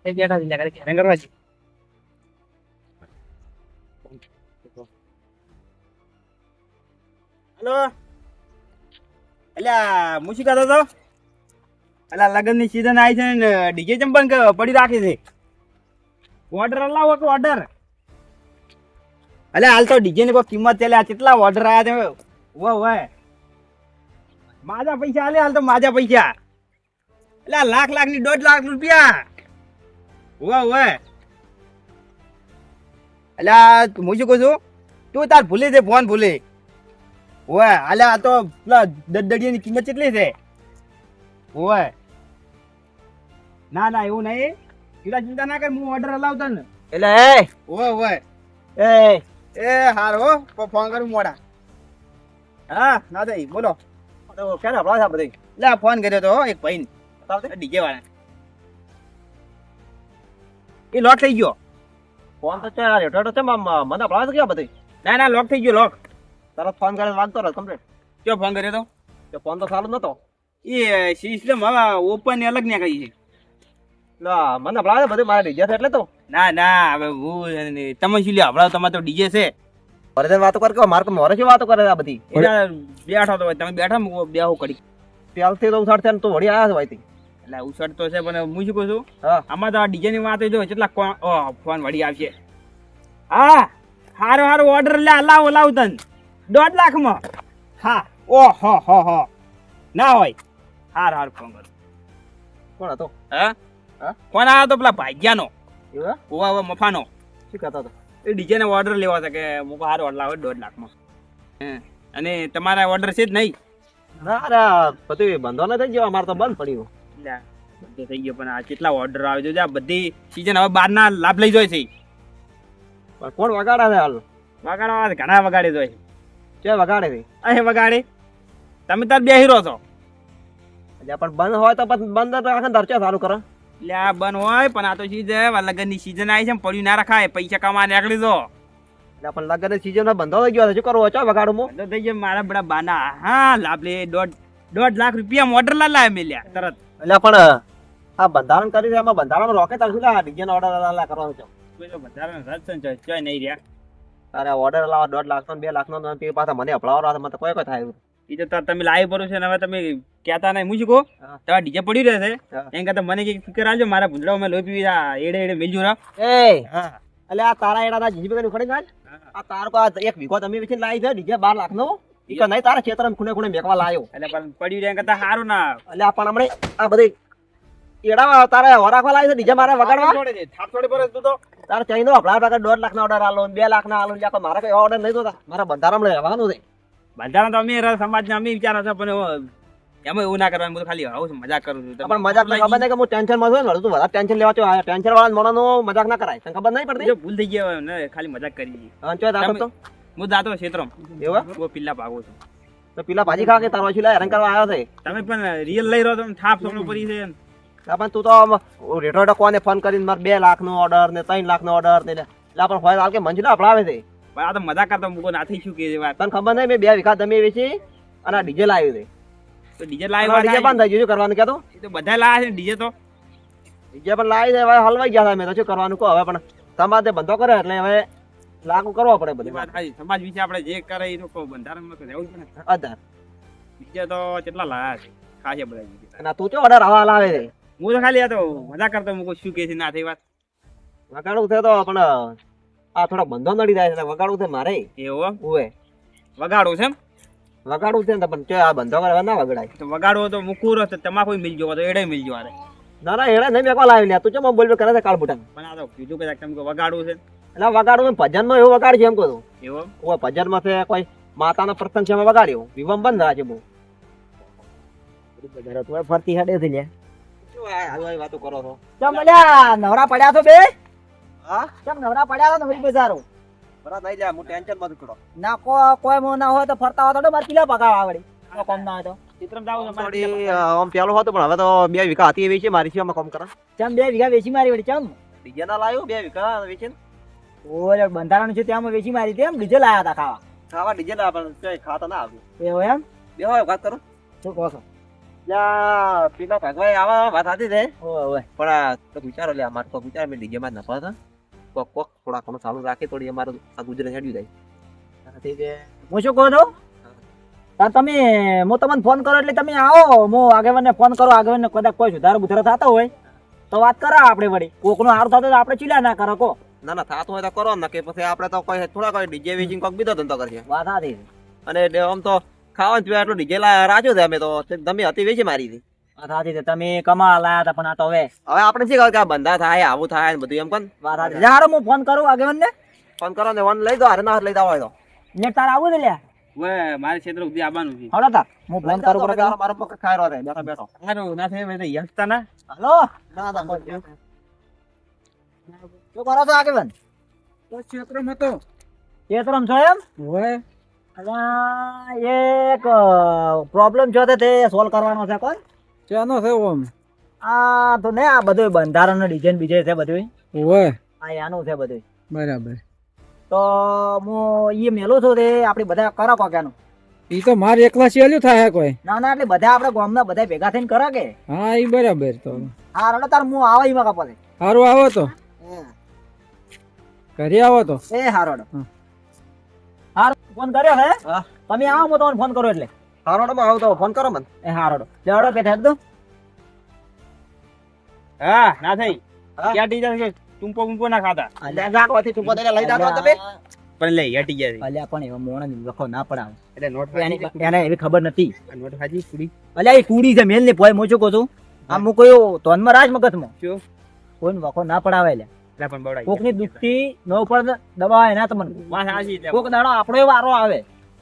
એ બેઠા છે કરે કે કરવા છે. હેલો અલ્યા હું શું કહેતો હતો અલ્યા લગ્ન ની સીઝન આવી છે ને ડીજે ચંપન પડી રાખી છે ઓર્ડર લાવો કે ઓર્ડર અલ્યા હાલ તો ડીજે ની કોઈ કિંમત ચાલે કેટલા ઓર્ડર આવ્યા છે વાહ માજા પૈસા આલે હાલ તો માજા પૈસા અલ્યા લાખ ની 1.5 લાખ રૂપિયા વાહ અલ્યા હું શું કહું છું તું તાર ભૂલે છે ફોન ભૂલે ઓય અલ્યા આ તો પેલા દડિયાની કિંમત કેટલી છે ઓય ના એવું નહીં તું ચિંતા ના કર હું ઓર્ડર હલાવતો ને એટલે ઓય એ હારો ફોન કરું મોડા હા ના દઈ બોલો કેને આપડા છે બધી લે ફોન કર્યો તો એક ભાઈ ડીજે વાળા એ લોક થઈ ગયો ફોન તો ચાર હેઠો છે મને આપડા છે કે બધી ના લોક થઈ ગયો લોક તરત ફોન કરીને વાગતો રહે કમ્પ્લીટ કયો ફોન કર્યો તો કે ફોન તો સારું નતો એ સિસ્ટમ હવે ઓપન ને અલગ ને કહી છે ના મને આપડા છે બધી મારા ડીજે છે એટલે તો ના હવે હું તમે શું લ્યો હમણાં તમારે તો ડીજે છે ફરજન વાતો કર કે મારે તો મોરે શું વાતો કરે આ બધી એટલે બેઠો તો તમે બેઠા બેહો કરી ત્યારથી તો ઉસાડ થયા તું વળી આવ્યા છે ભાઈ એટલે ઉસડ તો છે પણ હું શું કહું છું હા આમાં તો ડીજે ની વાત જો કેટલા ફોન વળી આવશે હા હારો ઓર્ડર લે લાવ તન 1.5 લાખમાં હા હો ના હોય હાર ફોન કર કોણ હતો હા હા ફોન આવ્યો તો પેલા ભાગ્યાનો એવું ઓવા મફાનો શું કહેતો હતો એ ડીજે ને ઓર્ડર લેવા છે કે મુકો હારો ઓર્ડર લાવે 1.5 લાખમાં અને તમારા ઓર્ડર છે જ નહીં ના અરે બધું બંધો ન થઈ ગયો અમારે તો બંધ પડ્યું એટલે બધે થઈ ગયો પણ આ કેટલા ઓર્ડર આવે છે આ બધી સીઝન હવે બહારના લાભ લઈ જાય છે પણ કોણ વગાડે છે હાલ વગાડવા ઘણા વગાડે જાય છે વગાડે છે અહીં વગાડે તમે તાર બે હીરો છો એટલે પણ બંધ હોય તો પછી બંધ તો આખા ધરચે સારું કરે એટલે આ બન હોય પણ આ તો સીઝન લગ્ન ની સીઝન આવી છે ને પડ્યું ના રખાય પૈસા કમાવા નીકળી દો એટલે પણ લગ્ન સીઝન બંધો થઈ ગયો છે શું કરવું ચો વગાડું હું તો થઈ જાય મારા બડા બાના હા લાભ લે 1.5 લાખ રૂપિયા ઓર્ડર લાવે મેલ્યા તરત એટલે પણ આ બંધારણ કરી છે એમાં બંધારણ રોકે તાર શું લા ડીજે નો ઓર્ડર કરવાનો છે કોઈ તો વધારે રસ છે ચોય નહીં રહ્યા તારે ઓર્ડર લાવો 1.5 લાખ નો 2 લાખ નો તે પાછા મને અપલાવો મને તો કોઈ થાય એ તો તમે લાવી પડો છે ને હવે તમે કહેતા નહીં હું શું કહું તમારે ડીજે પડી રહે છે એમ કરતા મને કઈક ફિકર આવજો મારા ભૂંડડા મેં લોહી પીવી એડે મેલજો રાખ એટલે આ તારા એડા જીજીબી ખડી જાય આ તાર કો એક વીઘો તમે વેચીને લાવી છે ડીજે 12 લાખ નો ઈ નહીં તારા ખેતરમાં ખૂણે મેકવા લાયો એટલે પણ પડ્યું રહ્યા કરતા સારું ના એટલે આ પણ હમણે આ બધી એડા તારે વરાખવા લાવી છે ડીજે મારે વગાડવા થાપ છોડી પડે તું તો તારે ચાઈનો આપણા પાસે 1.5 લાખ નો ઓર્ડર આલો 2 લાખ ના આલો એટલે મારા કઈ ઓર્ડર નહીં જોતા મારા બંધારણ રહેવાનું છે બંધારણ તો અમે સમાજ અમે વિચારો છો પણ એમાં એવું ના કરવાનું ખાલી આવું મજાક કરું છું પણ મજાક નહીં ખબર નહીં કે હું ટેન્શન માં છું ને તું વધારે ટેન્શન લેવા છો ટેન્શન વાળા મોણો મજાક ના કરાય તને ખબર નહીં પડતી ભૂલ થઈ ગયા ને ખાલી મજાક કરી હા ચો દાતો તો હું જાતો ક્ષેત્રમાં એવા હું પિલ્લા ભાગો છું તો પેલા ભાજી ખા કે તારો છું હેરાન કરવા આવ્યો છે તમે પણ રિયલ લઈ રહ્યો તમે થાપ સોનો પડી છે પણ તું તો રેટો કોને ફોન કરીને મારે 2 લાખ નો ઓર્ડર ને 3 લાખ નો ઓર્ડર ને એટલે પણ હોય હાલ કે મંજિલા આપડાવે છે પણ આ તો મજાક કરતો મૂકો ના થઈ શું કે વાત તને ખબર નહીં મેં 2 વીઘા જમીન વેચી અને ડીજે લાવ્યું છે તો ડીજે લાવ્યા ડીજે બંધ થઈ ગયું શું કરવાનું કહેતો એ તો બધા લાયા છે ડીજે તો ડીજે પણ લાવી છે હવે હલવાઈ ગયા મેં તો શું કરવાનું કહો હવે પણ સમાજે બંધો કરે એટલે હવે લાગુ કરવો પડે એ બધી વાત સાચી સમાજ વિશે આપણે જે કરે એ તો બંધારણમાં તો રહેવું જ પડે અધાર ડીજે તો કેટલા લાયા છે ખાસે બધા ડીજે. અને તું ચો ઓર્ડર હવા લાવે છે હું તો ખાલી આ તો મજાક કરતો મૂકો શું કે છે ના થઈ વાત વગાડવું છે તો પણ આ થોડોક બંધો નડી જાય છે વગાડવું છે મારે એવું ઓએ વગાડો છે એમ વગાડવું છે ને પણ ચો આ બંધો કરવા ના વગડાય તો વગાડવો તો મૂકવું રહ્યો તમાકુ મિલજો તો એડે મિલજો આરે ના ના એડા નહીં મેકવા લાવી લે તું ચો બોલ કરે છે કાળ બુટાન પણ આ તો કીધું કે તમે વગાડવું છે એટલે વગાડવું ભજનમાં એવું વગાડ છે એમ કહું એવું ઓ ભજનમાં છે કોઈ માતાનો પ્રસંગ છે એમાં વગાડ્યો વિવમ બંધ રાખે બહુ ફરતી હેડે થી લે શું આ વાતો કરો છો ચમ અલ્યા નવરા પડ્યા છો બે હા ચમ નવરા પડ્યા છો નવરી બજારો બરા નહીં લે હું ટેન્શન માં કરો ના કોઈ મો ના હોય તો ફરતા હોય તો મારે કિલો પકાવા આવડે કોમ ના હોય તો ચિત્રમ જાવ થોડી આમ પેલો હતો પણ હવે તો 2 વીઘા હતી એવી છે મારી છે કામ કરે ચમ 2 વીઘા વેચી મારી વળી ચમ ડીજે ના લાવ્યો 2 વીઘા વેચીને ઓરે બંધારણ છે ત્યાં વેચી મારી તેમ ડીજે લાયા હતા ખાવા ખાવા ડીજે ના પણ કઈ ખાતા ના આવ્યું એવું એમ બે હોય વાત કરો શું કહો છો લ્યા, પેલા ભગવાઈ આવા વાત સાચી છે ઓય પણ આ તો વિચારો લે અમારે તો વિચાર મેં ડીજે માં જ નફા હતા કોક કોક થોડા ઘણું ચાલુ રાખે થોડી અમારું આ ગુજરાત હેડ્યું જાય સાચી છે. હું શું કહું છું તાર તમે હું તમને ફોન કરો એટલે તમે આવો હું આગેવાનને ફોન કરો આગેવાનને કદાચ કોઈ સુધારો બુધારો થતો હોય તો વાત કરા આપણે વળી કોકનું સારું થતું તો આપણે ચીલા ના કરો કો ના ના થાતું હોય તો કરો ને કે પછી આપણે તો કોઈ થોડા કોઈ ડીજે વેચીને કોક બીજો ધંધો કરશે વાત સાચી છે. અને આમ તો ખાવાનું પીવા એટલું ડીજે રાખ્યો છે અમે તો તમે હતી વેચી મારી હતી. વાત સાચી છે તમે કમા લાયા હતા પણ આ તો હવે હવે આપણે શું કહે કે આ બંધા થાય આવું થાય ને બધું એમ કોણ વાત સાચી છે. હારો હું ફોન કરું આગેવાનને ફોન કરો ને વન લઈ દો હારે ના લઈ દો હોય તો ને તાર આવું ને લ્યા હવે મારે ક્ષેત્ર સુધી આવવાનું છે હળો તાર હું ફોન કરું કરો પેલા. મારો પગ ખાયરો છે બેઠો બેઠો સારું ના થાય ભાઈ યસતા ના હલો ના ના બસ. શું કરો છો આગેવાન તો ક્ષેત્રમાં તો ચેતરમ છો એમ હોય અલા, એક પ્રોબ્લેમ છે તે સોલ્વ કરવાનો છે કોઈ ચાનો છે ઓમ આ તો ને આ બધું બંધારણ ડિઝાઇન બીજે છે બધું હોય આ આનું છે બધું બરાબર તો હું એ મેલું છું તે આપડી બધા કરો કોક્યાનું ઈ તો મારે એકલા સેલ્યું થાય કોઈ ના ના એટલે બધા આપણે ગામના બધા ભેગા થઈને કરો કે હા ઈ બરાબર તો હા રડો તાર હું આવા ઈમાં કપલે સારું આવો તો ઘરે આવો તો એ હારો હારો ફોન કર્યો હે હા. તમે આવો હું તમને ફોન કરો એટલે હારોડમાં આવું તો ફોન કરો મને એ હારો લેવડો પેઠે દો હા ના થઈ હા? ક્યાં ટીચર છે ટુંપો બુંપો ના ખાતા અલ્યા જાગવાથી તું પોતે લઈ જાતો તમે પણ લઈ હટી ગયા અલ્યા પણ એવા મોણા લખો ના પડાવ એટલે નોટ એને એવી ખબર નથી નોટ હાજી પૂરી અલ્યા એ કુડી છે મેલ ની પોય હું શું કહું છું આમ હું કોઈ તોનમાં રાજ મગજમાં શું કોઈને વખો ના પડાવે લે એટલે પણ બવડાઈ કોકની દુખતી ન ઉપર દબાવે ના તમને વાત હાજી એટલે કોક દાડો આપણો વારો આવે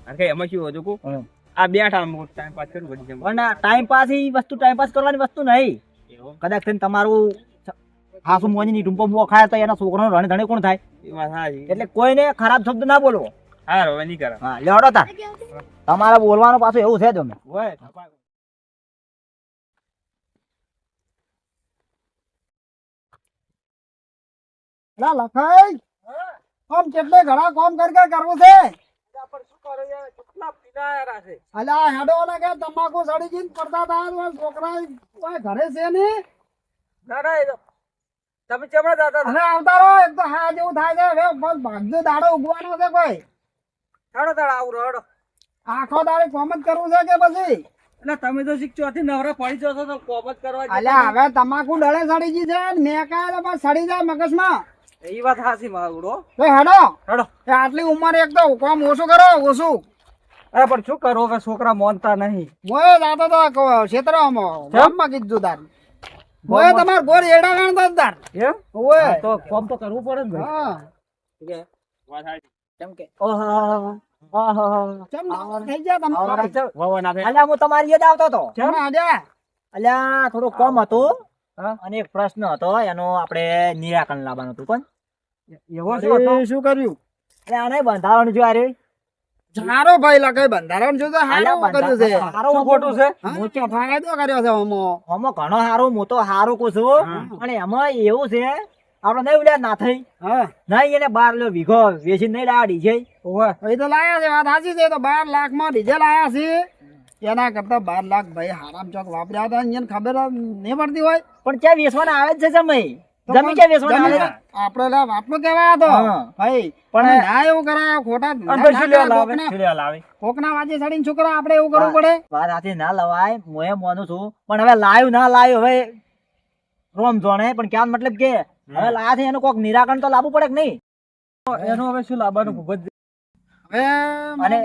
અરે કઈ એમાં શું હતું કો હમ. આ બેઠા ટાઈમ પાસ કરું બધી જેમ પણ ટાઈમ પાસ એ વસ્તુ ટાઈમ પાસ કરવાની વસ્તુ નહીં કદાચ થઈને તમારું હાસુ મોની ટૂંપો મો ખાય તો એના છોકરાનો રણે ધણે કોણ થાય એ વાત હાજી એટલે કોઈને ખરાબ શબ્દ ના બોલવો હારો હવે નહીં કરે હા લેવડો તાર તમારે બોલવાનું પાછું એવું છે જ અમે હોય લખાઈ આમ કેટલે ઘણા કામ કરી કરવું છે અલ્યા હેડો ને કે તમાકુ સડી જઈને પડતા હતા છોકરા કોઈ ઘરે છે ને તમે ચમડા દાદા હવે આવતા રહો એક તો હા જેવું થાય છે હવે બસ ભાગજો દાડો ઉગવાનો છે કોઈ આવું રડો આખો દાડે કોમ જ કરવું છે કે પછી એટલે તમે તો શીખજો હતી નવરા પડી જશો તો કોમ જ કરવા અલ્યા હવે તમાકુ ડળે સડી ગઈ છે ને મેં કાંઈ તો બસ સડી જાય મગજમાં એ વાત હાસી માવડો તો હેડો હેડો એ આટલી ઉંમર એક તો કામ ઓછું કરો ઓછું અરે પણ શું કરો કે છોકરા મોનતા નહીં મોય જાતો તો ક્ષેત્રમાં ગામમાં કીધું તાર મોય તમાર ગોર એડા ગણતો તાર એમ ઓય તો કોમ તો કરવું પડે ને હા વાત હાસી કેમ કે કેમ થઈ ગયા તમે વાવા ના થાય અલ્યા હું તમારી યાદ આવતો તો કેમ? અલ્યા થોડું કોમ હતું હા? અને એક પ્રશ્ન હતો એનો આપણે નિરાકરણ લાવવાનું હતું કોણ એવો શું કર્યું એટલે આને બંધારણ જો આરે હારો ભાઈ લખાય બંધારણ જો હારો કર્યું છે હારો ખોટું છે મોટો ફાયદો કર્યો છે હમો ઘણો હારો હું તો હારો કહું છું અને એમાં એવું છે આપણે નહીં ઉડ્યા ના થઈ નહીં એને 12 લો વીઘો વેચી નહીં લાયા ડીજે એ તો લાયા છે વાત સાચી છે તો 12 લાખ માં ડીજે લાયા છે એના કરતા 12 લાખ ભાઈ હારામ ચોક વાપર્યા હતા એને ખબર નહીં પડતી હોય પણ ક્યાં વેચવાના આવે છે જમી જમી ક્યાં વેચવાના આવે આપણે લા વાપરો કેવા હતો ભાઈ પણ ના એવું કરાય ખોટા કોકના વાજે સડીને છોકરા આપણે એવું કરવું પડે વાત સાચી ના લવાય હું એમ માનું છું પણ હવે લાયું ના લાયું હવે રોમ જોણે પણ ક્યાં મતલબ કે હવે લાયા છે એનું કોક નિરાકરણ તો લાવવું પડે કે નહીં એનું હવે શું લાવવાનું ખૂબ જ અને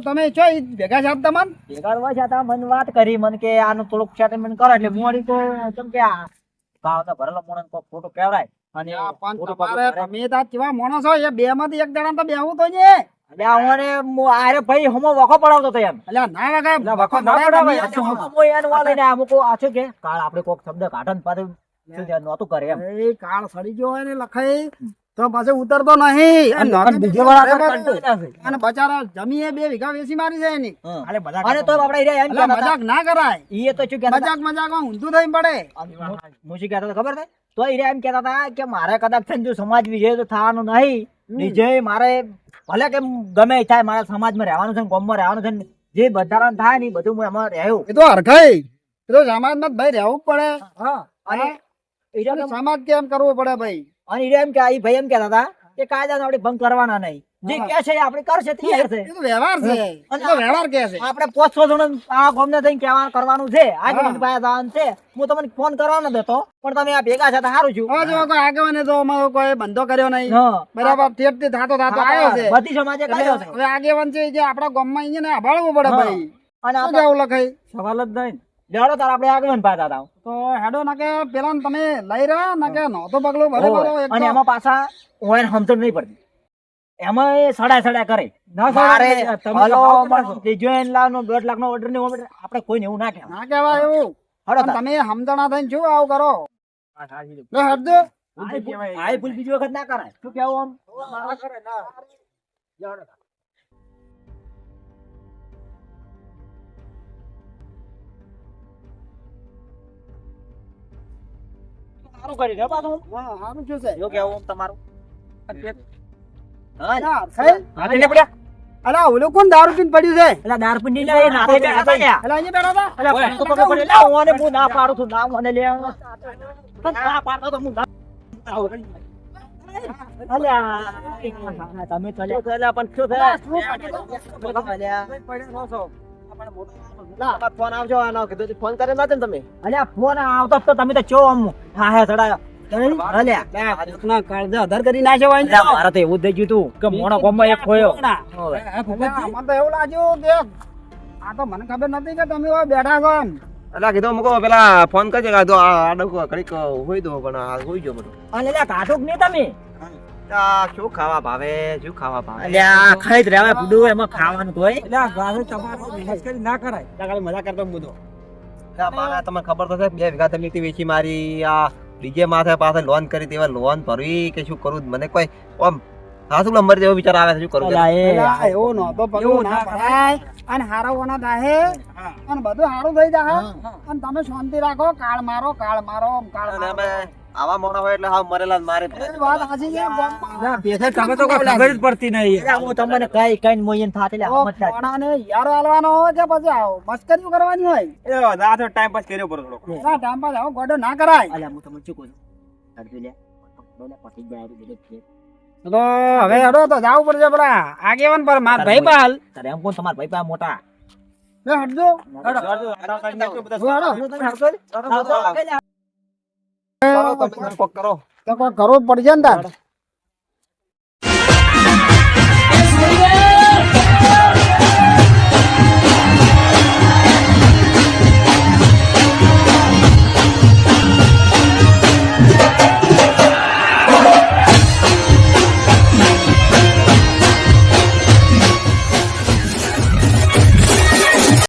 તમે છો ભેગા છે તમને ભેગા હોય છે મને વાત કરી મને કે આનું થોડુંક સેટલમેન્ટ કરો એટલે મોડી તો કેમ કે આ ભાવ તો ભરેલો મોણસ કો ફોટો કેવરાય અને ફોટો તમે તા કેવા માણસ હોય એ બે માંથી એક જણા તો બેહું તો છે એટલે આવને આરે ભાઈ હમો વખો પડાવતો તો એમ એટલે ના વખો વખો ના પડાવે હમો એન વાલે ને અમુકો આછો કે કાળ આપણે કોક શબ્દ કાઢન પાછું શું છે નોતું કરે એમ એ કાળ સડી ગયો હોય ને લખાઈ તો પાછો ઉતરતો નહીં અને બચારા જમીએ 2 વીઘા વેચી મારી છે એની અને તો આપણે એમ મજાક ના કરાય ઈ તો શું કે મજાકમાં ઊંધું થઈ પડે હું શું કહેતો ખબર છે તો ઈ એમ કહેતા હતા કે મારે કદાચ છે જો સમાજ વિજય તો થવાનું નહીં વિજય મારે ભલે કે ગમે એ થાય મારા સમાજમાં રહેવાનું છે ગામમાં રહેવાનું છે જે બંધારણ થાય ને બધું હું એમાં રહ્યું એ તો હરખાઈ તો સમાજમાં ભાઈ રહેવું જ પડે. હા અને ઈ રહ્યો કે- સમાજ કેમ કરવું પડે ભાઈ? અને ઈ રહ્યો એમ કે ઈ ભાઈ એમ કહેતા હતા કે કાયદાનો આપણે ભંગ કરવાના નહીં. જે હા. કે છે એ આપણે કરશે તૈયાર છે. એ તો વ્યવહાર છે. એ તો વ્યવહાર કે છે. આપણે 500 જણ આ ગામને થઈને કહેવાનું કરવાનું છે. આજે હા. મને પાસે જવાનું છે. હું તમને ફોન કરવાનો દેતો પણ તમે આ ભેગા છે તો સારું છું. હવે જો કોઈ આગેવાને તો અમારો કોઈ બંધો કર્યો નહીં. હા. બરાબર ઠેઠથી થાતો આવ્યો છે. બધી સમાજે કર્યો છે. હવે આગેવાન છે જે આપણા ગામમાં અહીંયા ને આભાળવું પડે હા. ભાઈ. અને શું આપણે કેવું લખાય? સવાલ જ નહીં. લેવડો તાર આપણે આગમન પાતા હતા. તો હેડો ના કે પેલા તમે લઈ રહ્યા ના કે નહોતો પગલો બરાબર એક અને તો. એમાં પાછા ઓયન સમજણ નહીં પડતી. એમાં એ સડા કરે. મારે હલો ત્રીજો લાખનો 2 લાખનો ઓર્ડર ને આપણે કોઈને એવું ના કહેવાય. ના કહેવાય એવું. હળો પણ તમે સમજણા થઈને શું આવું કરો? લે હટજો. આ ભૂલ બીજી વખત ના કરાય. શું કેવું આમ? સારું કરી દે પાછું. હા, સારું શું છે? જો કેવું આમ તમારું? હા ના, થઈ? નાતે લે પડ્યા. અલા, ઓલું કોણ દારૂ પીને પડ્યું છે? એલા દારપુંડી લે, એ નાતે બેઠા હતા લ્યા. અલા, અહીંયા બેઠા હતા? અલા, ફોન તો પકડ પડ્યો. લે, ઓને હું ના પાડું છું, ના મને લે. ના પાડતો તો હું ના. અલ્યા, તમે ચલ્યા. અલ્યા, પણ શું થાય? તમારો ફોન આવજો આનો કીધું તું ફોન કરે નતો ને તમે? અલ્યા, ફોન આવતો જ તો તમે તો ચો આમ હા હે ચડાયો. અલ્યા, ના, કાળજે અધાર કરી નાખ્યો હોય ને. અલ્યા, મારે તો એવું જ થઈ ગયું તું કે મોણો ગોમમાં એક ખોયો. અલા, મને તો એવું લાગ્યું કે આ તો મને ખબર નથી કે તમે હવે બેઠા છો એમ. અલ્યા કીધું મુકો પેલા ફોન કરજે કાં આડો ઘડીક હોઈ દો પણ આ હોઈ ગયો બધું. અને અલ્યા, કાઢો કે નહીં તમે? આ શું ખાવા ભાવે શું ખાવા ભાવે? અલ્યા, ખાઈ જ રહેવાય બુડું, એમાં ખાવાનું તો હોય. મજા કરતો હું તો. મારા તમને ખબર તો છે 2 વીઘા જમીન વેચી મારી આ ડીજે માથે પાસે લોન કરી તેવા લોન ભરવી કે શું કરું મને કોઈ આમ હાથું નંબર જેવો વિચાર આવે છે શું કરું? અલ્યા, એ અલા, એવું નહોતો પગલું ના ભરાય અને હારા ઓના થાહે અને બધું સારું થઈ જાય અને તમે શાંતિ રાખો. કાળ મારો કાળ મારો કાળ અને મારો. અમે આવા મોણા હોય એટલે હાવ મરેલા જ મારે. એ વાત સાચી છે. તમે તો કોઈ ખબર જ પડતી નહીં. અલ્યા, હું તમને કઈ કઈ મોયન થાતે લે તો મોણાને યારો આલવાનો હોય કે પછી આવો મસ્કરીઓ કરવાની હોય? આ તો ટાઈમ પાસ કર્યો પડો થોડો. ના, ટાઈમ પાસ આવો ગોડો ના કરાય. અલ્યા, હું તમને શું કહું છું? અડધું લે. બોલે પટી જાય એટલે બધું છે. તો હવે હેડો તો જાવું પડશે પેલા આગેવાન પર માર ભાઈ પાલ. તારે એમ કોણ તમારા ભાઈ પાસે મોટા? લે હટજો. કરો તમે કોક કરો. તો કોઈ કરવું જ પડશે ને તાર.